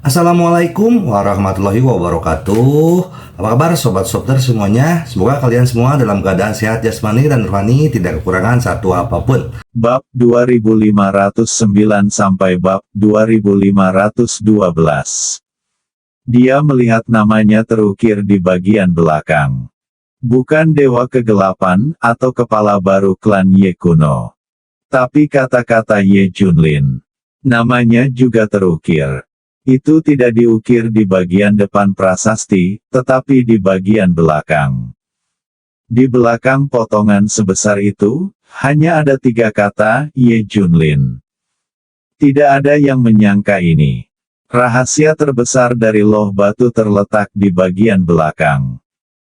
Assalamualaikum warahmatullahi wabarakatuh. Apa kabar sobat Softer semuanya? Semoga kalian semua dalam keadaan sehat jasmani dan rohani, tidak kekurangan satu apapun. Bab 2509 sampai bab 2512. Dia melihat namanya terukir di bagian belakang. Bukan dewa kegelapan atau kepala baru klan Ye kuno, tapi kata-kata Ye Junlin. Namanya juga terukir. Itu tidak diukir di bagian depan prasasti, tetapi di bagian belakang. Di belakang potongan sebesar itu, hanya ada 3 kata, Ye Junlin. Tidak ada yang menyangka ini. Rahasia terbesar dari loh batu terletak di bagian belakang.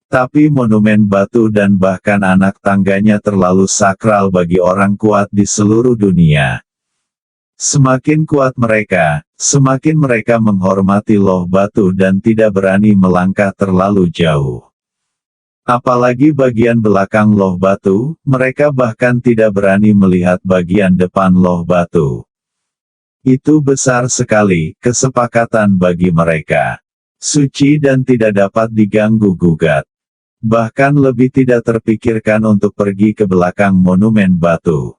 Tapi monumen batu dan bahkan anak tangganya terlalu sakral bagi orang kuat di seluruh dunia. Semakin kuat mereka, semakin mereka menghormati loh batu dan tidak berani melangkah terlalu jauh. Apalagi bagian belakang loh batu, mereka bahkan tidak berani melihat bagian depan loh batu. Itu besar sekali, kesepakatan bagi mereka. Suci dan tidak dapat diganggu-gugat. Bahkan lebih tidak terpikirkan untuk pergi ke belakang monumen batu.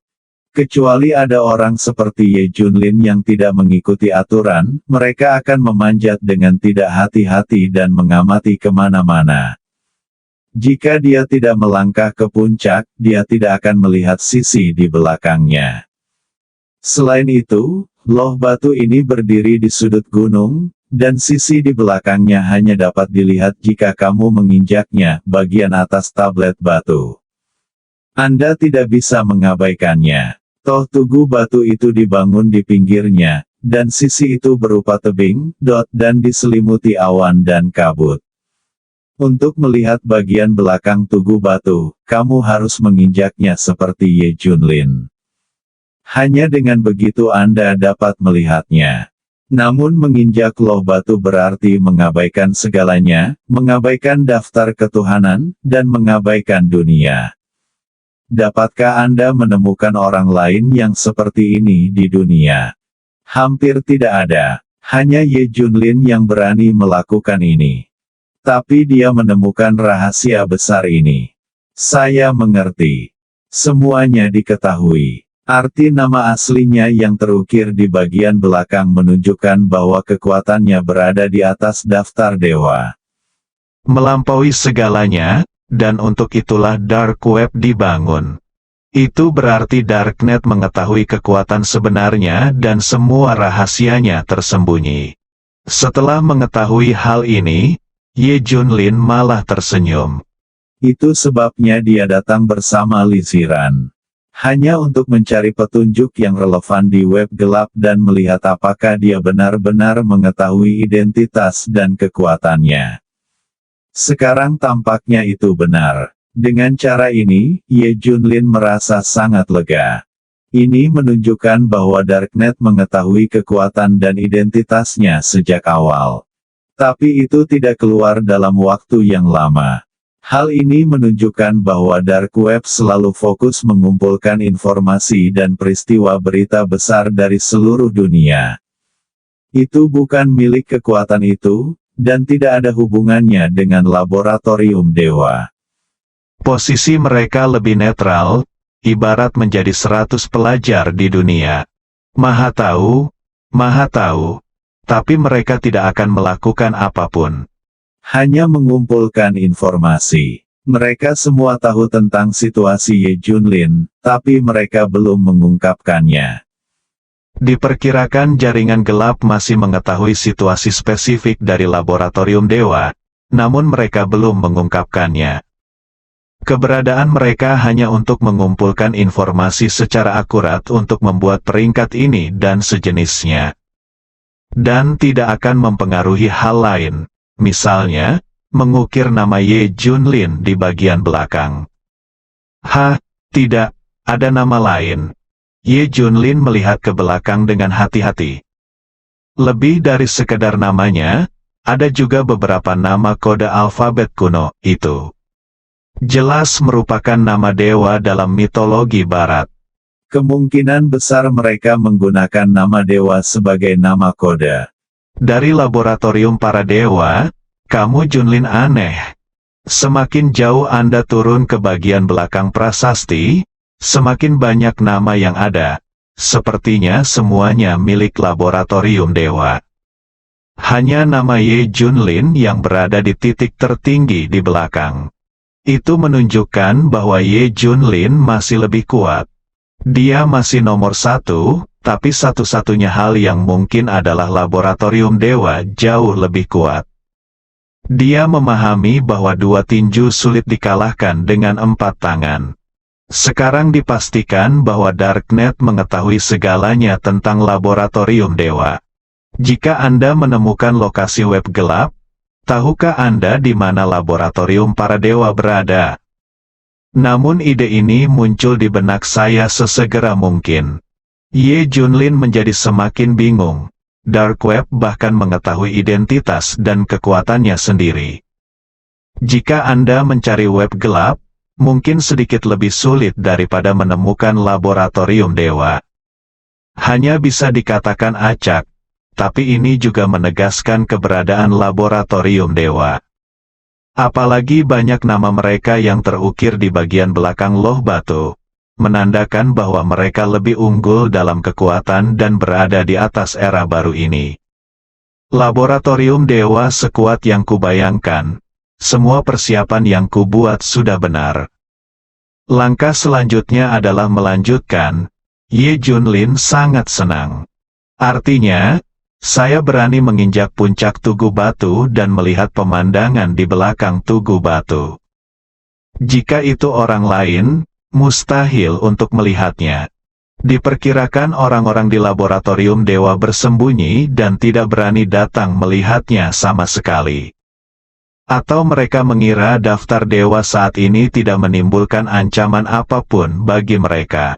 Kecuali ada orang seperti Ye Junlin yang tidak mengikuti aturan, mereka akan memanjat dengan tidak hati-hati dan mengamati kemana-mana. Jika dia tidak melangkah ke puncak, dia tidak akan melihat sisi di belakangnya. Selain itu, loh batu ini berdiri di sudut gunung, dan sisi di belakangnya hanya dapat dilihat jika kamu menginjaknya, bagian atas tablet batu. Anda tidak bisa mengabaikannya. Toh tugu batu itu dibangun di pinggirnya, dan sisi itu berupa tebing, dan diselimuti awan dan kabut. Untuk melihat bagian belakang tugu batu, kamu harus menginjaknya seperti Ye Junlin. Hanya dengan begitu Anda dapat melihatnya. Namun menginjak loh batu berarti mengabaikan segalanya, mengabaikan daftar ketuhanan, dan mengabaikan dunia. Dapatkah Anda menemukan orang lain yang seperti ini di dunia? Hampir tidak ada. Hanya Ye Junlin yang berani melakukan ini. Tapi dia menemukan rahasia besar ini. Saya mengerti. Semuanya diketahui. Arti nama aslinya yang terukir di bagian belakang menunjukkan bahwa kekuatannya berada di atas daftar dewa. Melampaui segalanya. Dan untuk itulah Dark Web dibangun. Itu berarti Darknet mengetahui kekuatan sebenarnya dan semua rahasianya tersembunyi. Setelah mengetahui hal ini, Ye Junlin malah tersenyum. Itu sebabnya dia datang bersama Li Ziran. Hanya untuk mencari petunjuk yang relevan di web gelap dan melihat apakah dia benar-benar mengetahui identitas dan kekuatannya. Sekarang tampaknya itu benar. Dengan cara ini, Ye Junlin merasa sangat lega. Ini menunjukkan bahwa Darknet mengetahui kekuatan dan identitasnya sejak awal. Tapi itu tidak keluar dalam waktu yang lama. Hal ini menunjukkan bahwa Dark Web selalu fokus mengumpulkan informasi dan peristiwa berita besar dari seluruh dunia. Itu bukan milik kekuatan itu, dan tidak ada hubungannya dengan laboratorium dewa. Posisi mereka lebih netral, ibarat menjadi 100 pelajar di dunia. Maha tahu, tapi mereka tidak akan melakukan apapun. Hanya mengumpulkan informasi. Mereka semua tahu tentang situasi Ye Junlin, tapi mereka belum mengungkapkannya. Diperkirakan jaringan gelap masih mengetahui situasi spesifik dari laboratorium dewa, namun mereka belum mengungkapkannya. Keberadaan mereka hanya untuk mengumpulkan informasi secara akurat untuk membuat peringkat ini dan sejenisnya. Dan tidak akan mempengaruhi hal lain, misalnya, mengukir nama Ye Junlin di bagian belakang. Tidak, ada nama lain. Ye Junlin melihat ke belakang dengan hati-hati. Lebih dari sekedar namanya, ada juga beberapa nama kode alfabet kuno, itu. Jelas merupakan nama dewa dalam mitologi barat. Kemungkinan besar mereka menggunakan nama dewa sebagai nama kode. Dari laboratorium para dewa, kamu Junlin aneh. Semakin jauh Anda turun ke bagian belakang prasasti, semakin banyak nama yang ada. Sepertinya semuanya milik laboratorium dewa. Hanya nama Ye Junlin yang berada di titik tertinggi di belakang. Itu menunjukkan bahwa Ye Junlin masih lebih kuat. Dia masih nomor 1, tapi satu-satunya hal yang mungkin adalah laboratorium dewa jauh lebih kuat. Dia memahami bahwa 2 tinju sulit dikalahkan dengan 4 tangan. Sekarang dipastikan bahwa Darknet mengetahui segalanya tentang laboratorium dewa. Jika Anda menemukan lokasi web gelap, tahukah Anda di mana laboratorium para dewa berada? Namun ide ini muncul di benak saya sesegera mungkin. Ye Junlin menjadi semakin bingung. Dark Web bahkan mengetahui identitas dan kekuatannya sendiri. Jika Anda mencari web gelap, mungkin sedikit lebih sulit daripada menemukan laboratorium dewa. Hanya bisa dikatakan acak, tapi ini juga menegaskan keberadaan laboratorium dewa. Apalagi banyak nama mereka yang terukir di bagian belakang loh batu, menandakan bahwa mereka lebih unggul dalam kekuatan dan berada di atas era baru ini. Laboratorium dewa sekuat yang kubayangkan, semua persiapan yang kubuat sudah benar. Langkah selanjutnya adalah melanjutkan. Ye Junlin sangat senang. Artinya, saya berani menginjak puncak Tugu Batu dan melihat pemandangan di belakang Tugu Batu. Jika itu orang lain, mustahil untuk melihatnya. Diperkirakan orang-orang di laboratorium dewa bersembunyi dan tidak berani datang melihatnya sama sekali. Atau mereka mengira daftar dewa saat ini tidak menimbulkan ancaman apapun bagi mereka.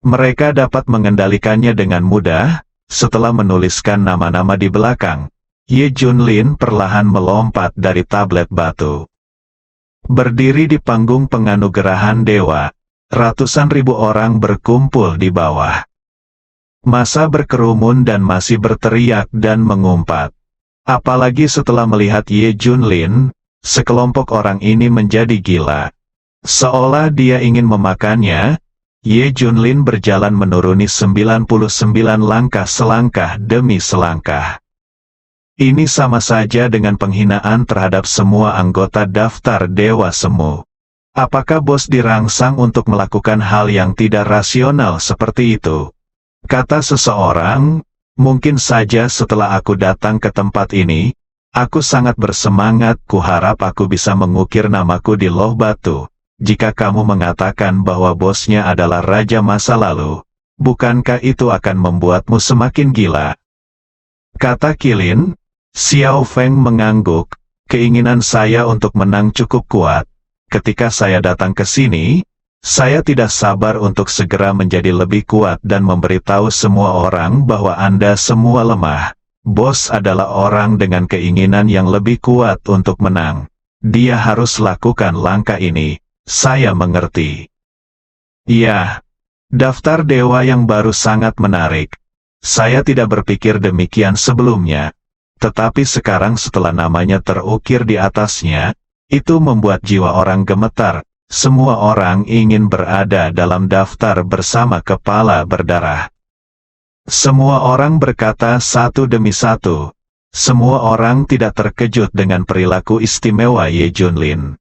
Mereka dapat mengendalikannya dengan mudah. Setelah menuliskan nama-nama di belakang, Ye Junlin perlahan melompat dari tablet batu. Berdiri di panggung penganugerahan dewa, ratusan ribu orang berkumpul di bawah. Massa berkerumun dan masih berteriak dan mengumpat. Apalagi setelah melihat Ye Junlin, sekelompok orang ini menjadi gila. Seolah dia ingin memakannya, Ye Junlin berjalan menuruni 99 langkah selangkah demi selangkah. Ini sama saja dengan penghinaan terhadap semua anggota daftar Dewa Semu. Apakah bos dirangsang untuk melakukan hal yang tidak rasional seperti itu? Kata seseorang, mungkin saja setelah aku datang ke tempat ini, aku sangat bersemangat, kuharap aku bisa mengukir namaku di loh batu. Jika kamu mengatakan bahwa bosnya adalah raja masa lalu, bukankah itu akan membuatmu semakin gila? Kata Qilin. Xiao Feng mengangguk, keinginan saya untuk menang cukup kuat. Ketika saya datang ke sini, saya tidak sabar untuk segera menjadi lebih kuat dan memberitahu semua orang bahwa Anda semua lemah. Bos adalah orang dengan keinginan yang lebih kuat untuk menang. Dia harus lakukan langkah ini. Saya mengerti. Ya, daftar dewa yang baru sangat menarik. Saya tidak berpikir demikian sebelumnya. Tetapi sekarang setelah namanya terukir di atasnya, itu membuat jiwa orang gemetar. Semua orang ingin berada dalam daftar bersama kepala berdarah. Semua orang berkata satu demi satu. Semua orang tidak terkejut dengan perilaku istimewa Ye Junlin.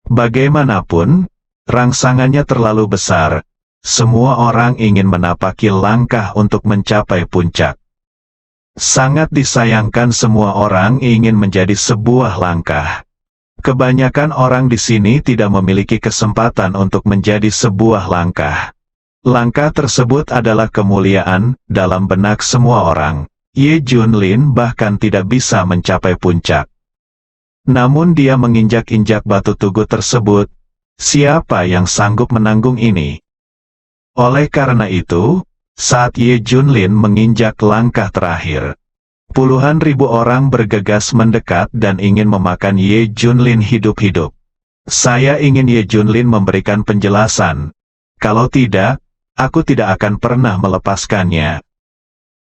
Bagaimanapun, rangsangannya terlalu besar. Semua orang ingin menapaki langkah untuk mencapai puncak. Sangat disayangkan semua orang ingin menjadi sebuah langkah. Kebanyakan orang di sini tidak memiliki kesempatan untuk menjadi sebuah langkah. Langkah tersebut adalah kemuliaan dalam benak semua orang. Ye Junlin bahkan tidak bisa mencapai puncak. Namun dia menginjak-injak batu tugu tersebut. Siapa yang sanggup menanggung ini? Oleh karena itu, saat Ye Junlin menginjak langkah terakhir, puluhan ribu orang bergegas mendekat dan ingin memakan Ye Junlin hidup-hidup. Saya ingin Ye Junlin memberikan penjelasan. Kalau tidak, aku tidak akan pernah melepaskannya.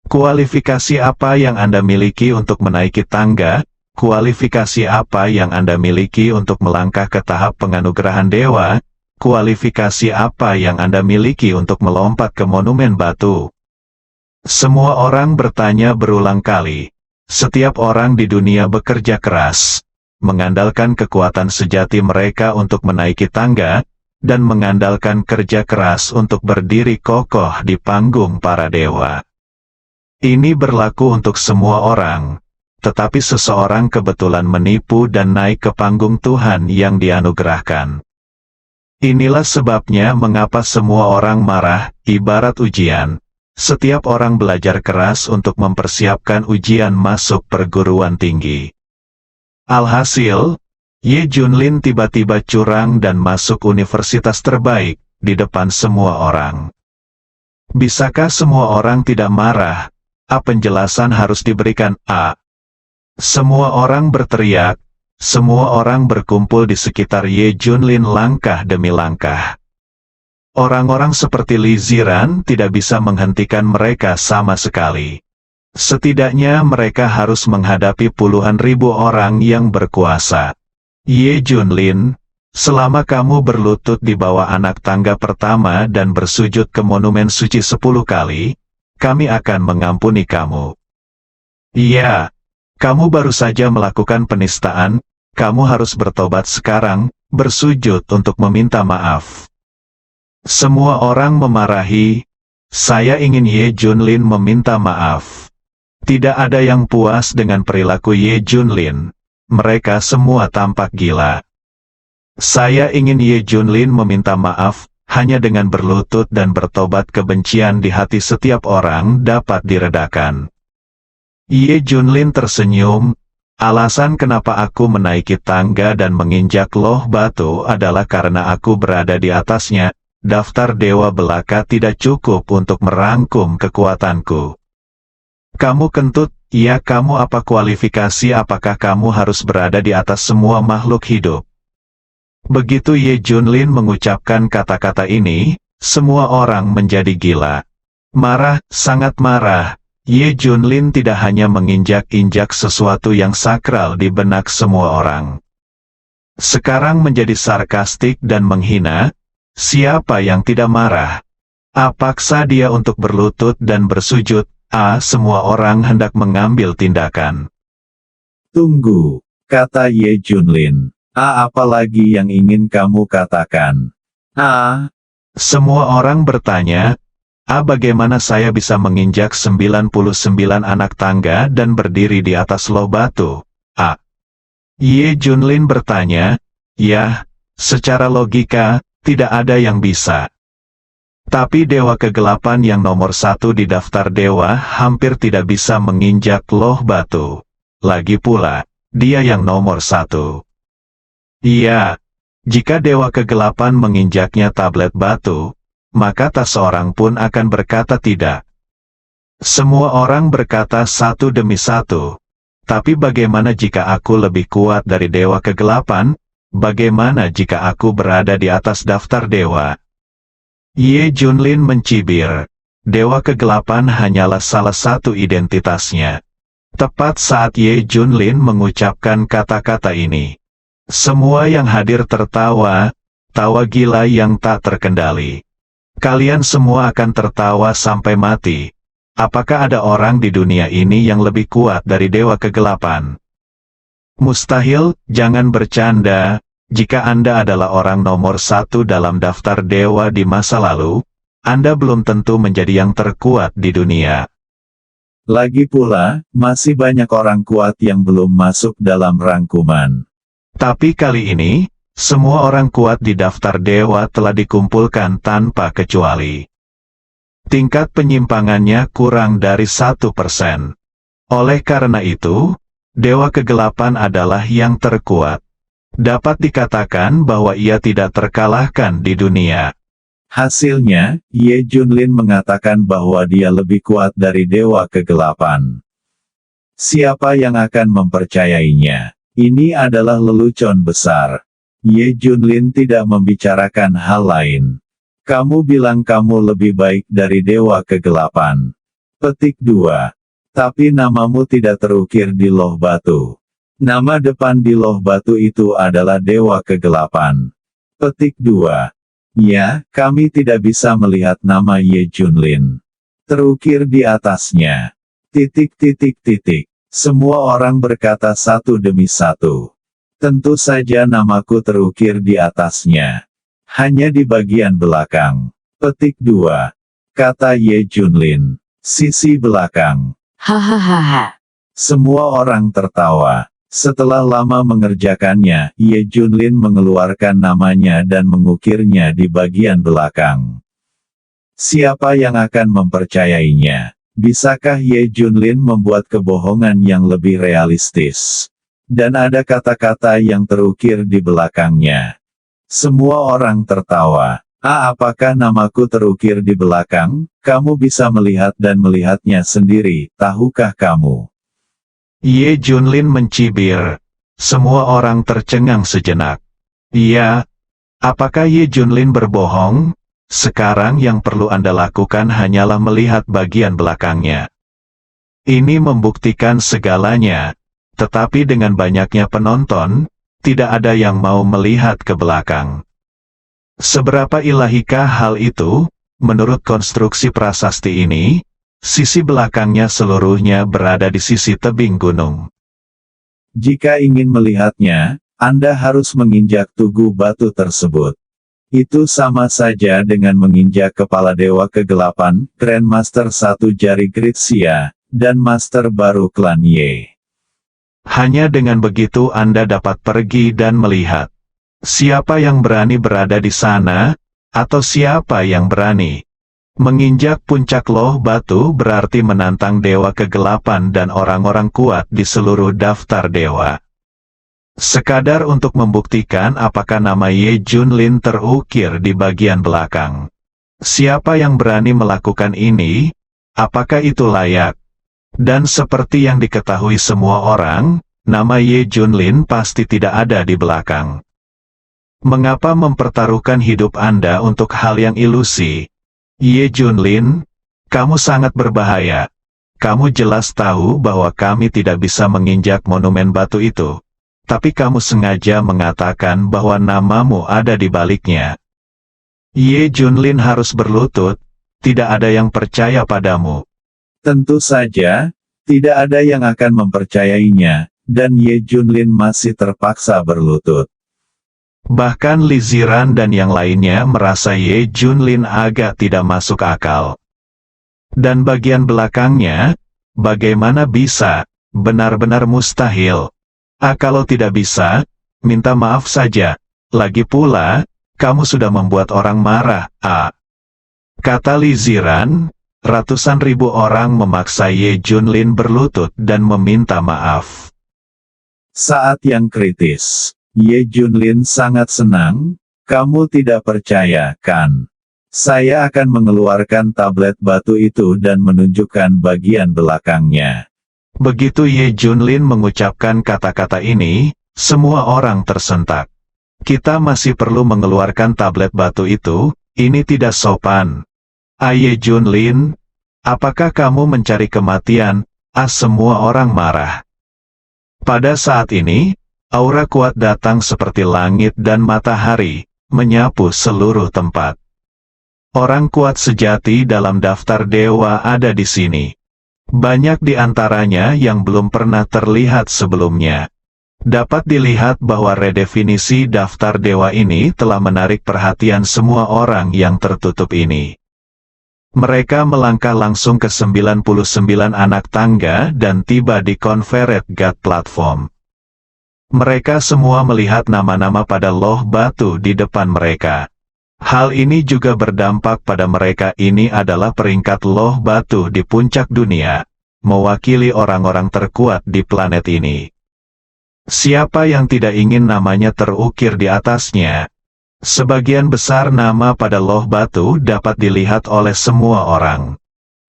Kualifikasi apa yang Anda miliki untuk menaiki tangga? Kualifikasi apa yang Anda miliki untuk melangkah ke tahap penganugerahan dewa? Kualifikasi apa yang Anda miliki untuk melompat ke monumen batu? Semua orang bertanya berulang kali. Setiap orang di dunia bekerja keras, mengandalkan kekuatan sejati mereka untuk menaiki tangga, dan mengandalkan kerja keras untuk berdiri kokoh di panggung para dewa. Ini berlaku untuk semua orang. Tetapi seseorang kebetulan menipu dan naik ke panggung Tuhan yang dianugerahkan. Inilah sebabnya mengapa semua orang marah, ibarat ujian. Setiap orang belajar keras untuk mempersiapkan ujian masuk perguruan tinggi. Alhasil, Ye Junlin tiba-tiba curang dan masuk universitas terbaik, di depan semua orang. Bisakah semua orang tidak marah? Penjelasan harus diberikan. Semua orang berteriak. Semua orang berkumpul di sekitar Ye Junlin langkah demi langkah. Orang-orang seperti Li Ziran tidak bisa menghentikan mereka sama sekali. Setidaknya mereka harus menghadapi puluhan ribu orang yang berkuasa. Ye Junlin, selama kamu berlutut di bawah anak tangga pertama dan bersujud ke monumen suci 10 kali, kami akan mengampuni kamu. Iya. Kamu baru saja melakukan penistaan, kamu harus bertobat sekarang, bersujud untuk meminta maaf. Semua orang memarahi, saya ingin Ye Junlin meminta maaf. Tidak ada yang puas dengan perilaku Ye Junlin, mereka semua tampak gila. Saya ingin Ye Junlin meminta maaf, hanya dengan berlutut dan bertobat kebencian di hati setiap orang dapat diredakan. Ye Junlin tersenyum, alasan kenapa aku menaiki tangga dan menginjak loh batu adalah karena aku berada di atasnya, daftar dewa belaka tidak cukup untuk merangkum kekuatanku. Kamu kentut, ya kamu apa kualifikasi apakah kamu harus berada di atas semua makhluk hidup? Begitu Ye Junlin mengucapkan kata-kata ini, semua orang menjadi gila. Marah, sangat marah. Ye Junlin tidak hanya menginjak-injak sesuatu yang sakral di benak semua orang. Sekarang menjadi sarkastik dan menghina, siapa yang tidak marah? Paksa dia untuk berlutut dan bersujud, semua orang hendak mengambil tindakan. Tunggu, kata Ye Junlin. Apa lagi yang ingin kamu katakan? Semua orang bertanya, bagaimana saya bisa menginjak 99 anak tangga dan berdiri di atas loh batu? Ye Junlin bertanya, ya, secara logika, tidak ada yang bisa. Tapi Dewa Kegelapan yang nomor 1 di daftar dewa hampir tidak bisa menginjak loh batu. Lagi pula, dia yang nomor 1. Iya, jika Dewa Kegelapan menginjaknya tablet batu, maka tak seorang pun akan berkata tidak. Semua orang berkata satu demi satu. Tapi bagaimana jika aku lebih kuat dari Dewa Kegelapan? Bagaimana jika aku berada di atas daftar dewa? Ye Junlin mencibir. Dewa Kegelapan hanyalah salah satu identitasnya. Tepat saat Ye Junlin mengucapkan kata-kata ini, semua yang hadir tertawa, tawa gila yang tak terkendali. Kalian semua akan tertawa sampai mati. Apakah ada orang di dunia ini yang lebih kuat dari Dewa Kegelapan? Mustahil, jangan bercanda. Jika Anda adalah orang nomor 1 dalam daftar dewa di masa lalu, Anda belum tentu menjadi yang terkuat di dunia. Lagi pula, masih banyak orang kuat yang belum masuk dalam rangkuman. Tapi kali ini, semua orang kuat di daftar dewa telah dikumpulkan tanpa kecuali. Tingkat penyimpangannya kurang dari 1%. Oleh karena itu, Dewa Kegelapan adalah yang terkuat. Dapat dikatakan bahwa ia tidak terkalahkan di dunia. Hasilnya, Ye Junlin mengatakan bahwa dia lebih kuat dari Dewa Kegelapan. Siapa yang akan mempercayainya? Ini adalah lelucon besar. Ye Junlin tidak membicarakan hal lain. Kamu bilang kamu lebih baik dari Dewa Kegelapan. Petik 2. Tapi namamu tidak terukir di loh batu. Nama depan di loh batu itu adalah Dewa Kegelapan. Petik 2. Ya, kami tidak bisa melihat nama Ye Junlin terukir di atasnya. Semua orang berkata satu demi satu. Tentu saja namaku terukir di atasnya. Hanya di bagian belakang. Petik 2. Kata Ye Junlin. Sisi belakang. Hahaha. Semua orang tertawa. Setelah lama mengerjakannya, Ye Junlin mengeluarkan namanya dan mengukirnya di bagian belakang. Siapa yang akan mempercayainya? Bisakah Ye Junlin membuat kebohongan yang lebih realistis? Dan ada kata-kata yang terukir di belakangnya. Semua orang tertawa. Apakah namaku terukir di belakang? Kamu bisa melihat dan melihatnya sendiri, tahukah kamu? Ye Junlin mencibir. Semua orang tercengang sejenak. Iya. Apakah Ye Junlin berbohong? Sekarang yang perlu Anda lakukan hanyalah melihat bagian belakangnya. Ini membuktikan segalanya. Tetapi dengan banyaknya penonton, tidak ada yang mau melihat ke belakang. Seberapa ilahikah hal itu? Menurut konstruksi prasasti ini, sisi belakangnya seluruhnya berada di sisi tebing gunung. Jika ingin melihatnya, Anda harus menginjak tugu batu tersebut. Itu sama saja dengan menginjak kepala Dewa Kegelapan, Grandmaster 1 Jari Gritsia, dan Master baru klan Ye. Hanya dengan begitu Anda dapat pergi dan melihat. Siapa yang berani berada di sana, atau siapa yang berani menginjak puncak loh batu berarti menantang Dewa Kegelapan dan orang-orang kuat di seluruh daftar dewa. Sekadar untuk membuktikan apakah nama Ye Junlin terukir di bagian belakang. Siapa yang berani melakukan ini? Apakah itu layak? Dan seperti yang diketahui semua orang, nama Ye Junlin pasti tidak ada di belakang. Mengapa mempertaruhkan hidup Anda untuk hal yang ilusi? Ye Junlin, kamu sangat berbahaya. Kamu jelas tahu bahwa kami tidak bisa menginjak monumen batu itu. Tapi kamu sengaja mengatakan bahwa namamu ada di baliknya. Ye Junlin harus berlutut, tidak ada yang percaya padamu. Tentu saja, tidak ada yang akan mempercayainya, dan Ye Junlin masih terpaksa berlutut. Bahkan Li Ziran dan yang lainnya merasa Ye Junlin agak tidak masuk akal. Dan bagian belakangnya, bagaimana bisa, benar-benar mustahil. Kalau tidak bisa, minta maaf saja. Lagi pula, kamu sudah membuat orang marah. Kata Li Ziran, ratusan ribu orang memaksa Ye Junlin berlutut dan meminta maaf. Saat yang kritis, Ye Junlin sangat senang. Kamu tidak percaya, kan? Saya akan mengeluarkan tablet batu itu dan menunjukkan bagian belakangnya. Begitu Ye Junlin mengucapkan kata-kata ini, semua orang tersentak. Kita masih perlu mengeluarkan tablet batu itu, ini tidak sopan. Ye Junlin, apakah kamu mencari kematian? Semua orang marah. Pada saat ini, aura kuat datang seperti langit dan matahari, menyapu seluruh tempat. Orang kuat sejati dalam daftar dewa ada di sini. Banyak di antaranya yang belum pernah terlihat sebelumnya. Dapat dilihat bahwa redefinisi daftar dewa ini telah menarik perhatian semua orang yang tertutup ini. Mereka melangkah langsung ke 99 anak tangga dan tiba di Conferred God Platform. Mereka semua melihat nama-nama pada loh batu di depan mereka. Hal ini juga berdampak pada mereka. Ini adalah peringkat loh batu di puncak dunia, mewakili orang-orang terkuat di planet ini. Siapa yang tidak ingin namanya terukir di atasnya? Sebagian besar nama pada loh batu dapat dilihat oleh semua orang.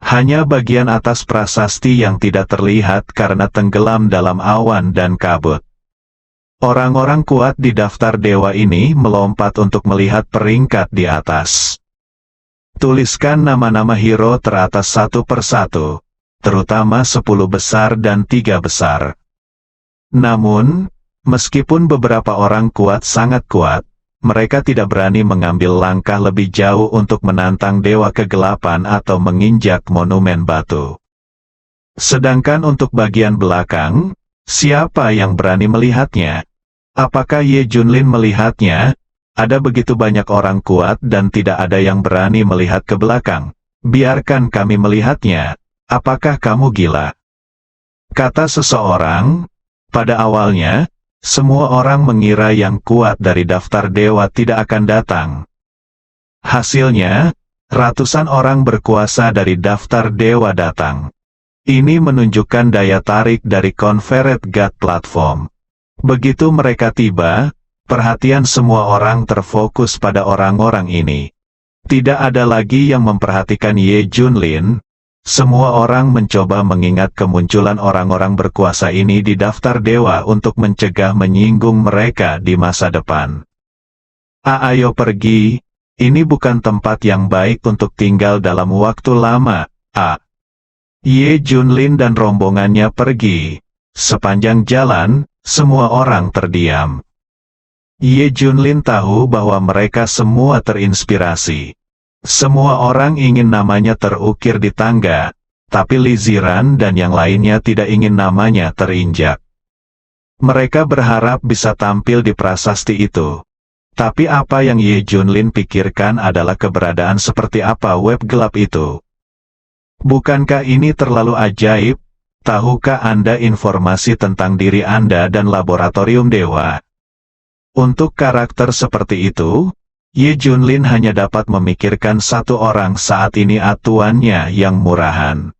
Hanya bagian atas prasasti yang tidak terlihat karena tenggelam dalam awan dan kabut. Orang-orang kuat di daftar dewa ini melompat untuk melihat peringkat di atas. Tuliskan nama-nama hero teratas satu persatu. terutama 10 besar dan 3 besar. Namun, meskipun beberapa orang kuat sangat kuat, mereka tidak berani mengambil langkah lebih jauh untuk menantang Dewa Kegelapan atau menginjak monumen batu. Sedangkan untuk bagian belakang, siapa yang berani melihatnya? Apakah Ye Junlin melihatnya? Ada begitu banyak orang kuat dan tidak ada yang berani melihat ke belakang. Biarkan kami melihatnya. Apakah kamu gila? Kata seseorang. Pada awalnya, semua orang mengira yang kuat dari daftar dewa tidak akan datang. Hasilnya, ratusan orang berkuasa dari daftar dewa datang. Ini menunjukkan daya tarik dari Confederate God Platform. Begitu mereka tiba, perhatian semua orang terfokus pada orang-orang ini. Tidak ada lagi yang memperhatikan Ye Junlin. Semua orang mencoba mengingat kemunculan orang-orang berkuasa ini di daftar dewa untuk mencegah menyinggung mereka di masa depan. Ayo pergi, ini bukan tempat yang baik untuk tinggal dalam waktu lama. Ye Junlin dan rombongannya pergi. Sepanjang jalan, semua orang terdiam. Ye Junlin tahu bahwa mereka semua terinspirasi. Semua orang ingin namanya terukir di tangga, tapi Li Ziran dan yang lainnya tidak ingin namanya terinjak. Mereka berharap bisa tampil di prasasti itu. Tapi apa yang Ye Junlin pikirkan adalah keberadaan seperti apa web gelap itu. Bukankah ini terlalu ajaib? Tahukah Anda informasi tentang diri Anda dan laboratorium dewa? Untuk karakter seperti itu, Ye Junlin hanya dapat memikirkan satu orang saat ini, atuannya yang murahan.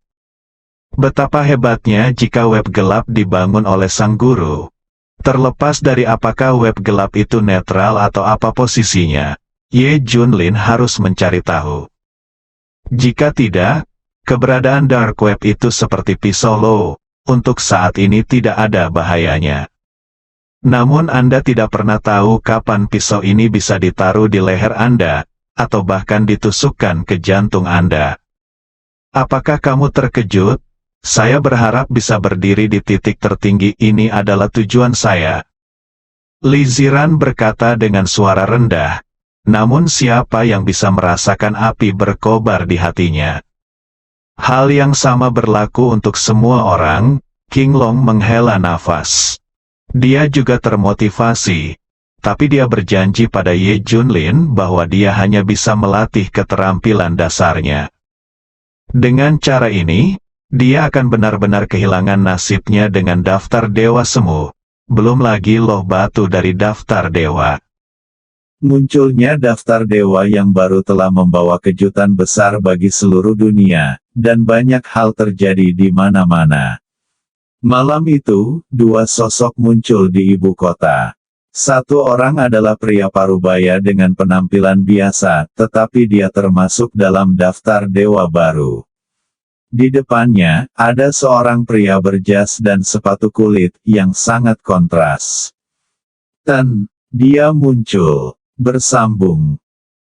Betapa hebatnya jika web gelap dibangun oleh sang guru. Terlepas dari apakah web gelap itu netral atau apa posisinya, Ye Junlin harus mencari tahu. Jika tidak, keberadaan dark web itu seperti pisau Lo, untuk saat ini tidak ada bahayanya. Namun Anda tidak pernah tahu kapan pisau ini bisa ditaruh di leher Anda, atau bahkan ditusukkan ke jantung Anda. Apakah kamu terkejut? Saya berharap bisa berdiri di titik tertinggi ini adalah tujuan saya. Li Ziran berkata dengan suara rendah, namun siapa yang bisa merasakan api berkobar di hatinya? Hal yang sama berlaku untuk semua orang. King Long menghela nafas. Dia juga termotivasi, tapi dia berjanji pada Ye Junlin bahwa dia hanya bisa melatih keterampilan dasarnya. Dengan cara ini, dia akan benar-benar kehilangan nasibnya dengan daftar dewa semu, belum lagi loh batu dari daftar dewa. Munculnya daftar dewa yang baru telah membawa kejutan besar bagi seluruh dunia, dan banyak hal terjadi di mana-mana. Malam itu, dua sosok muncul di ibu kota. Satu orang adalah pria parubaya dengan penampilan biasa, tetapi dia termasuk dalam daftar dewa baru. Di depannya, ada seorang pria berjas dan sepatu kulit, yang sangat kontras. Dan, dia muncul, bersambung.